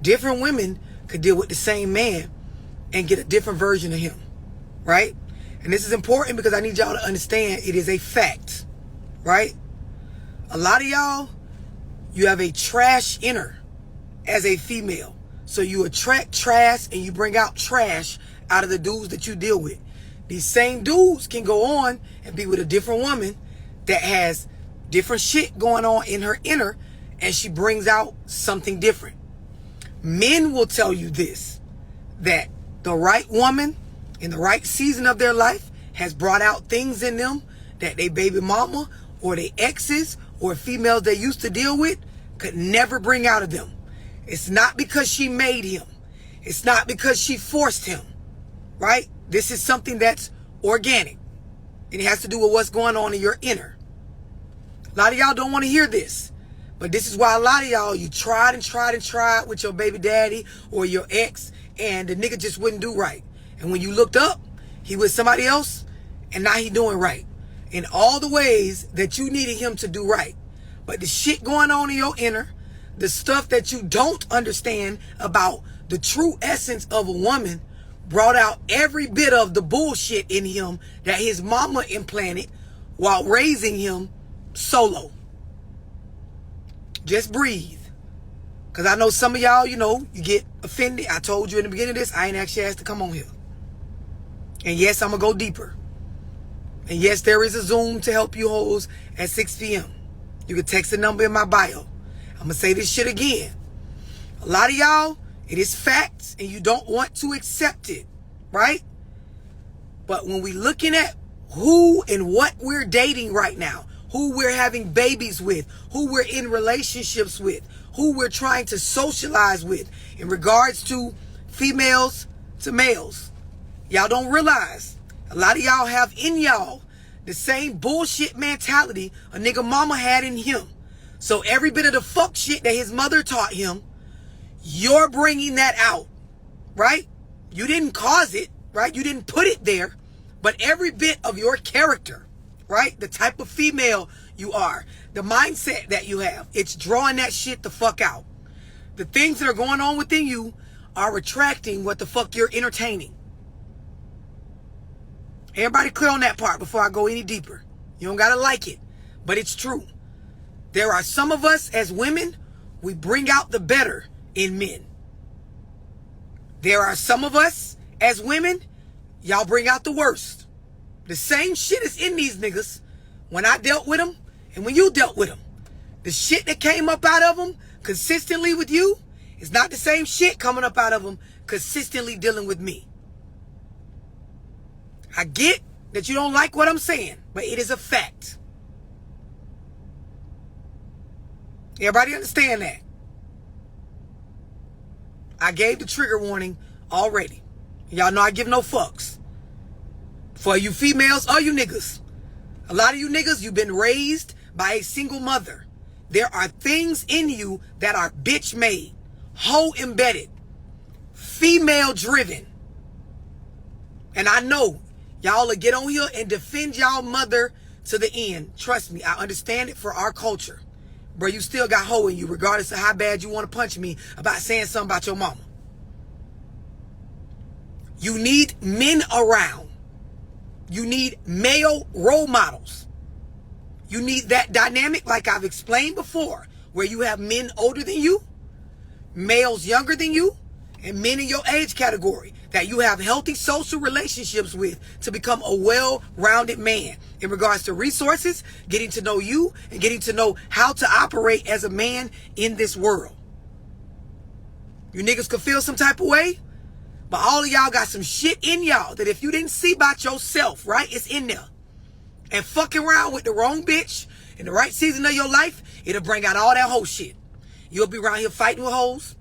Different women could deal with the same man and get a different version of him, right? And this is important because I need y'all to understand it is a fact, right? A lot of y'all, you have a trash inner as a female. So you attract trash and you bring out trash out of the dudes that you deal with. These same dudes can go on and be with a different woman that has different shit going on in her inner, and she brings out something different. Men will tell you this, that the right woman in the right season of their life has brought out things in them that they baby mama or they exes or females they used to deal with could never bring out of them. It's not because she made him. It's not because she forced him, right? This is something that's organic. And it has to do with what's going on in your inner. A lot of y'all don't want to hear this. But this is why a lot of y'all, you tried and tried and tried with your baby daddy or your ex, and the nigga just wouldn't do right. And when you looked up, he was somebody else, and now he doing right. In all the ways that you needed him to do right. But the shit going on in your inner, the stuff that you don't understand about the true essence of a woman, brought out every bit of the bullshit in him that his mama implanted while raising him solo. Just breathe. Because I know some of y'all, you get offended. I told you in the beginning of this, I ain't actually asked to come on here. And yes, I'm going to go deeper. And yes, there is a Zoom to help you hoes at 6 p.m. You can text the number in my bio. I'm going to say this shit again. A lot of y'all, it is facts and you don't want to accept it, right? But when we looking at who and what we're dating right now, who we're having babies with, who we're in relationships with, who we're trying to socialize with in regards to females to males, y'all don't realize a lot of y'all have in y'all the same bullshit mentality a nigga mama had in him. So every bit of the fuck shit that his mother taught him, you're bringing that out, right? You didn't cause it, right? You didn't put it there, but every bit of your character, right? The type of female you are, the mindset that you have, it's drawing that shit the fuck out. The things that are going on within you are attracting what the fuck you're entertaining. Everybody clear on that part before I go any deeper. You don't gotta like it, but it's true. There are some of us as women, we bring out the better in men. There are some of us as women, y'all bring out the worst. The same shit is in these niggas when I dealt with them and when you dealt with them. The shit that came up out of them consistently with you is not the same shit coming up out of them consistently dealing with me. I get that you don't like what I'm saying, but it is a fact. Everybody understand that? I gave the trigger warning already. Y'all know I give no fucks. For you females or you niggas. A lot of you niggas, you've been raised by a single mother. There are things in you that are bitch made, hoe embedded, female driven. And I know y'all will get on here and defend y'all mother to the end. Trust me, I understand it for our culture. Bro, you still got hoe in you, regardless of how bad you want to punch me about saying something about your mama. You need men around. You need male role models. You need that dynamic, like I've explained before, where you have men older than you, males younger than you, and men in your age category that you have healthy social relationships with to become a well-rounded man in regards to resources, getting to know you, and getting to know how to operate as a man in this world. You niggas could feel some type of way, but all of y'all got some shit in y'all that if you didn't see about yourself, right, it's in there. And fucking around with the wrong bitch in the right season of your life, it'll bring out all that whole shit. You'll be around here fighting with hoes,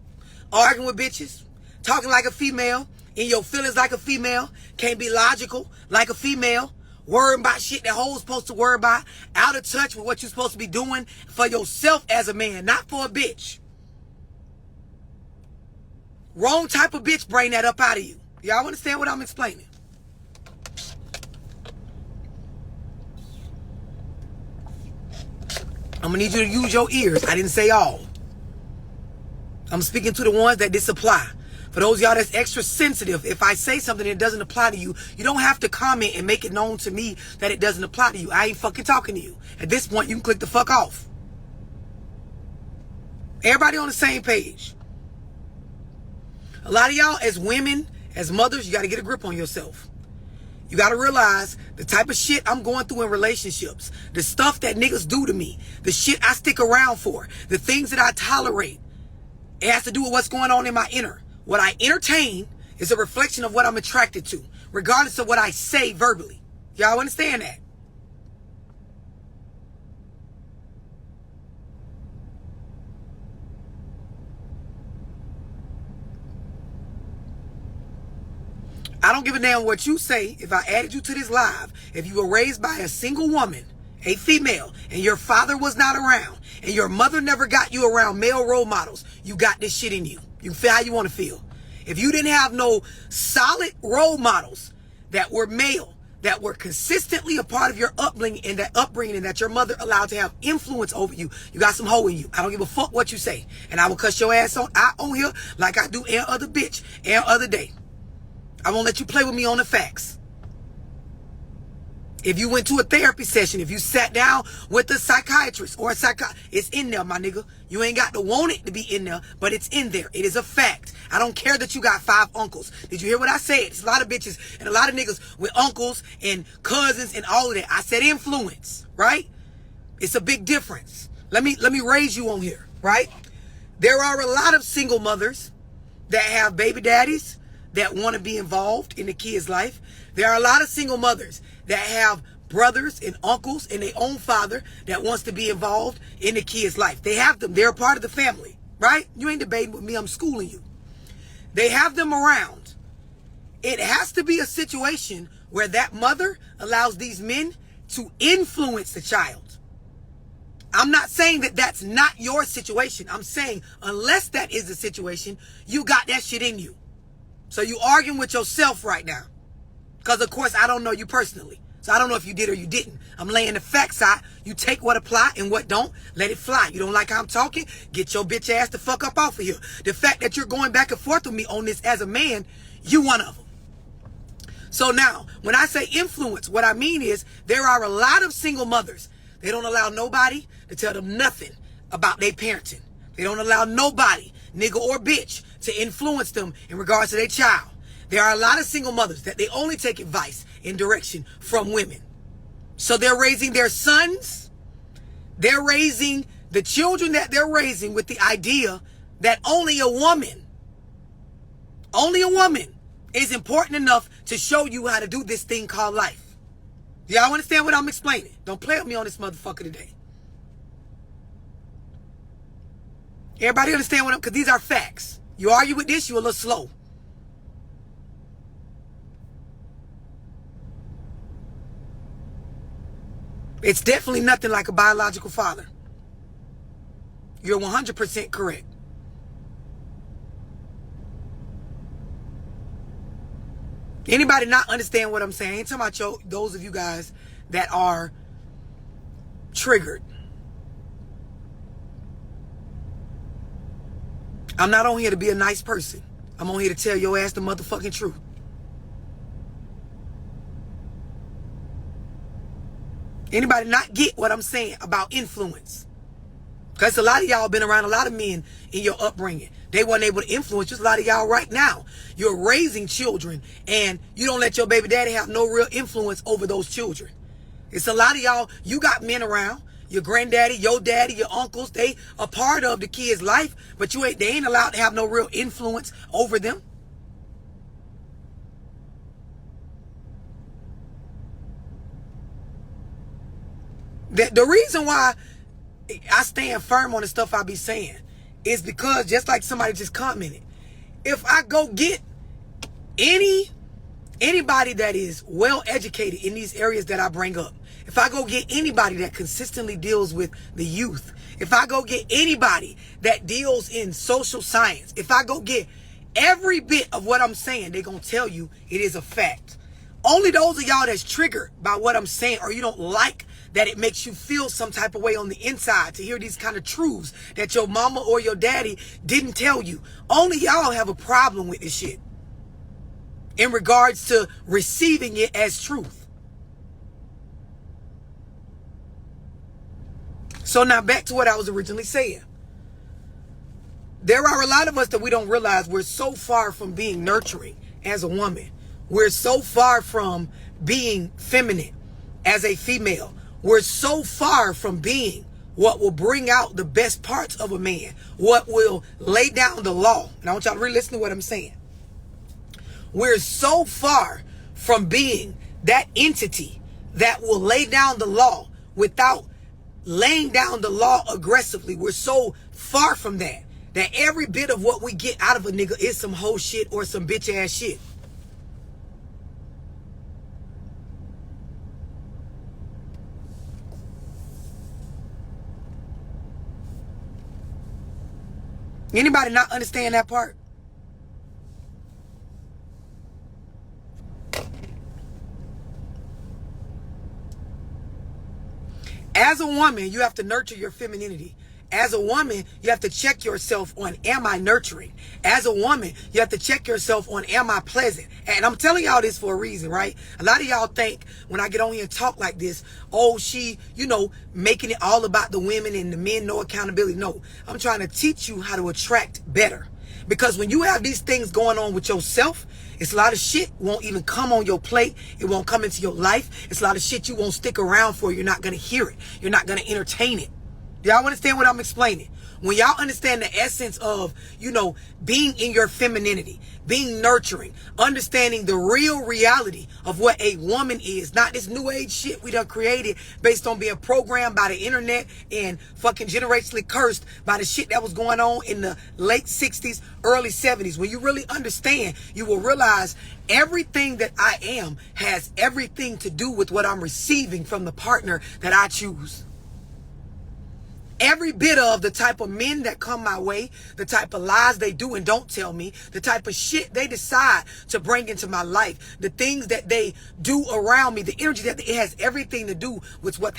arguing with bitches, talking like a female, in your feelings like a female, can't be logical like a female, worrying about shit that hoes supposed to worry about, out of touch with what you're supposed to be doing for yourself as a man, not for a bitch. Wrong type of bitch bring that up out of you. Y'all understand what I'm explaining? I'm gonna need you to use your ears. I didn't say all. I'm speaking to the ones that this apply. For those of y'all that's extra sensitive, if I say something that doesn't apply to you, you don't have to comment and make it known to me that it doesn't apply to you. I ain't fucking talking to you. At this point, you can click the fuck off. Everybody on the same page. A lot of y'all as women, as mothers, you got to get a grip on yourself. You got to realize the type of shit I'm going through in relationships, the stuff that niggas do to me, the shit I stick around for, the things that I tolerate. It has to do with what's going on in my inner. What I entertain is a reflection of what I'm attracted to, regardless of what I say verbally. Y'all understand that? I don't give a damn what you say. If I added you to this live, if you were raised by a single woman, a female, and your father was not around, and your mother never got you around male role models, you got this shit in you. You feel how you want to feel. If you didn't have no solid role models that were male, that were consistently a part of your upbringing and that your mother allowed to have influence over you, you got some hoe in you. I don't give a fuck what you say. And I will cuss your ass on here like I do every other bitch every other day. I won't let you play with me on the facts. If you went to a therapy session, if you sat down with a psychiatrist or a it's in there, my nigga. You ain't got to want it to be in there, but it's in there. It is a fact. I don't care that you got 5 uncles. Did you hear what I said? There's a lot of bitches and a lot of niggas with uncles and cousins and all of that. I said influence, right? It's a big difference. Let me raise you on here, right? There are a lot of single mothers that have baby daddies that want to be involved in the kid's life. There are a lot of single mothers that have brothers and uncles and their own father that wants to be involved in the kid's life. They have them. They're a part of the family, right? You ain't debating with me. I'm schooling you. They have them around. It has to be a situation where that mother allows these men to influence the child. I'm not saying that that's not your situation. I'm saying unless that is the situation, you got that shit in you. So you arguing with yourself right now. Because, of course, I don't know you personally. So I don't know if you did or you didn't. I'm laying the facts out. You take what apply and what don't. Let it fly. You don't like how I'm talking? Get your bitch ass the fuck up off of here. The fact that you're going back and forth with me on this as a man, you one of them. So now, when I say influence, what I mean is there are a lot of single mothers. They don't allow nobody to tell them nothing about their parenting. They don't allow nobody, nigga or bitch, to influence them in regards to their child. There are a lot of single mothers that they only take advice and direction from women. So they're raising their sons. They're raising the children that they're raising with the idea that only a woman is important enough to show you how to do this thing called life. Y'all understand what I'm explaining? Don't play with me on this motherfucker today. Everybody understand what I'm, because these are facts. You argue with this, you're a little slow. It's definitely nothing like a biological father. You're 100% correct. Anybody not understand what I'm saying? I ain't talking about those of you guys that are triggered. I'm not on here to be a nice person. I'm on here to tell your ass the motherfucking truth. Anybody not get what I'm saying about influence? Because a lot of y'all been around a lot of men in your upbringing. They weren't able to influence just a lot of y'all right now. You're raising children and you don't let your baby daddy have no real influence over those children. It's a lot of y'all, you got men around, your granddaddy, your daddy, your uncles, they a part of the kid's life, but they ain't allowed to have no real influence over them. The reason why I stand firm on the stuff I be saying is because, just like somebody just commented, if I go get anybody that is well educated in these areas that I bring up, if I go get anybody that consistently deals with the youth, if I go get anybody that deals in social science, if I go get every bit of what I'm saying, they're going to tell you it is a fact. Only those of y'all that's triggered by what I'm saying or you don't like that it makes you feel some type of way on the inside to hear these kind of truths that your mama or your daddy didn't tell you. Only y'all have a problem with this shit in regards to receiving it as truth. So now back to what I was originally saying. There are a lot of us that we don't realize we're so far from being nurturing as a woman. We're so far from being feminine as a female. We're so far from being what will bring out the best parts of a man, what will lay down the law. And I want y'all to really listen to what I'm saying. We're so far from being that entity that will lay down the law without laying down the law aggressively. We're so far from that every bit of what we get out of a nigga is some whole shit or some bitch ass shit. Anybody not understand that part? As a woman, you have to nurture your femininity. As a woman, you have to check yourself on, am I nurturing? As a woman, you have to check yourself on, am I pleasant? And I'm telling y'all this for a reason, right? A lot of y'all think when I get on here and talk like this, oh, she, making it all about the women and the men, no accountability. No, I'm trying to teach you how to attract better. Because when you have these things going on with yourself, it's a lot of shit won't even come on your plate. It won't come into your life. It's a lot of shit you won't stick around for. You're not going to hear it. You're not going to entertain it. Do y'all understand what I'm explaining? When y'all understand the essence of, being in your femininity, being nurturing, understanding the real reality of what a woman is, not this new age shit we done created based on being programmed by the internet and fucking generationally cursed by the shit that was going on in the late 60s, early 70s. When you really understand, you will realize everything that I am has everything to do with what I'm receiving from the partner that I choose. Every bit of the type of men that come my way, the type of lies they do and don't tell me, the type of shit they decide to bring into my life, the things that they do around me, the energy that it has everything to do with what's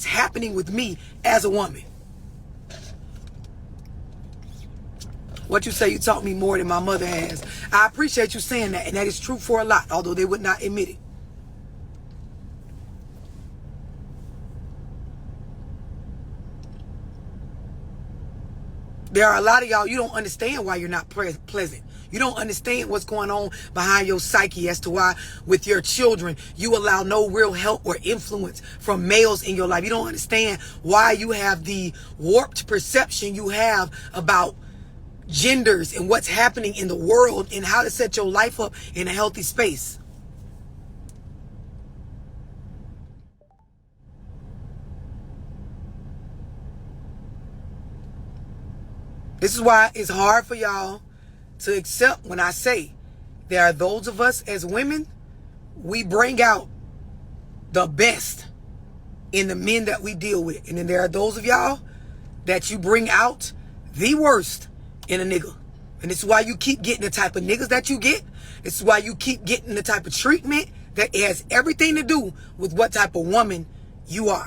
happening with me as a woman. What you say, you taught me more than my mother has. I appreciate you saying that, and that is true for a lot, although they would not admit it. There are a lot of y'all, you don't understand why you're not pleasant. You don't understand what's going on behind your psyche as to why with your children, you allow no real help or influence from males in your life. You don't understand why you have the warped perception you have about genders and what's happening in the world and how to set your life up in a healthy space. This is why it's hard for y'all to accept when I say there are those of us as women, we bring out the best in the men that we deal with. And then there are those of y'all that you bring out the worst in a nigga. And this is why you keep getting the type of niggas that you get. This is why you keep getting the type of treatment that has everything to do with what type of woman you are.